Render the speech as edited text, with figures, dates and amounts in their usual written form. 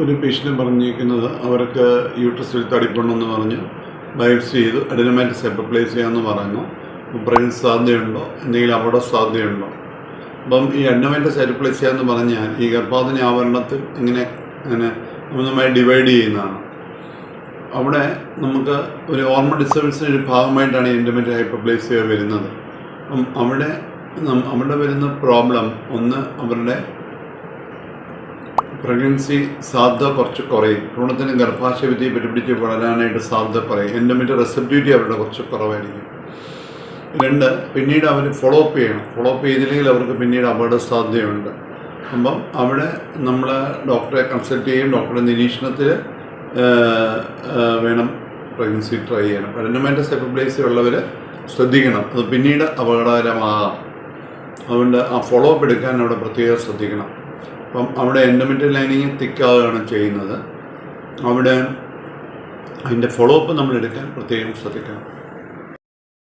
ഒരു പേഷ്യൻ്റ് പറഞ്ഞിരിക്കുന്നത് അവർക്ക് യൂട്രസിൽ തടിപ്പുണ്ടെന്ന് പറഞ്ഞ് ബയോപ്സി ചെയ്തു അഡിനോമൈറ്റിസ് ഹൈപ്പർപ്ലേസിയ ചെയ്യാമെന്ന് പറഞ്ഞു. പ്രഗ്നൻസി സാധ്യതയുണ്ടോ, എന്തെങ്കിലും അപകട സാധ്യതയുണ്ടോ? അപ്പം ഈ അഡിനോമൈറ്റിസ് ഹൈപ്പർപ്ലേസിയ എന്ന് പറഞ്ഞാൽ ഈ ഗർഭാധാന ആവരണത്തിൽ ഇങ്ങനെ നന്നായി ഡിവൈഡ് ചെയ്യുന്നതാണ്. അവിടെ നമുക്ക് ഒരു ഹോർമോൺ ഡിസ്റ്റർബൻസിൻ്റെ ഒരു ഭാഗമായിട്ടാണ് എൻഡോമെട്രിയൽ ഹൈപ്പർപ്ലേസിയ വരുന്നത്. അപ്പം അവിടെ വരുന്ന പ്രോബ്ലം ഒന്ന്, അവരുടെ പ്രഗ്നൻസി സാധ്യത കുറച്ച് കുറയും. ഭ്രൂണത്തിന് ഗർഭാശയഭിത്തി പിടിപ്പിടിച്ച് വളരാനായിട്ട് സാധ്യത കുറയും. എൻഡോമെട്രിയൽ റെസപ്റ്റിവിറ്റി അവരുടെ കുറച്ച് കുറവായിരിക്കും. രണ്ട്, പിന്നീട് അവർ ഫോളോ അപ്പ് ചെയ്യണം. ഫോളോ അപ്പ് ചെയ്തില്ലെങ്കിൽ അവർക്ക് പിന്നീട് അപകട സാധ്യതയുണ്ട്. അപ്പം അവിടെ നമ്മൾ ഡോക്ടറെ കൺസൾട്ട് ചെയ്യും. ഡോക്ടറുടെ നിരീക്ഷണത്തിൽ വേണം പ്രഗ്നൻസി ട്രൈ ചെയ്യണം. അഡിനോമൈറ്റിസ് ഹൈപ്പർപ്ലേസിയ ഉള്ളവർ ശ്രദ്ധിക്കണം, അത് പിന്നീട് അപകടകരമാകാം. അതുകൊണ്ട് ആ ഫോളോ അപ്പ് എടുക്കാൻ അവിടെ പ്രത്യേകം ശ്രദ്ധിക്കണം. അപ്പം അവിടെ എൻഡോമെട്രിയൽ ലൈനിങ് തിക്കാവുകയാണ് ചെയ്യുന്നത്. അവിടെ അതിൻ്റെ ഫോളോ അപ്പ് നമ്മൾ എടുക്കാൻ പ്രത്യേകം ശ്രദ്ധിക്കണം.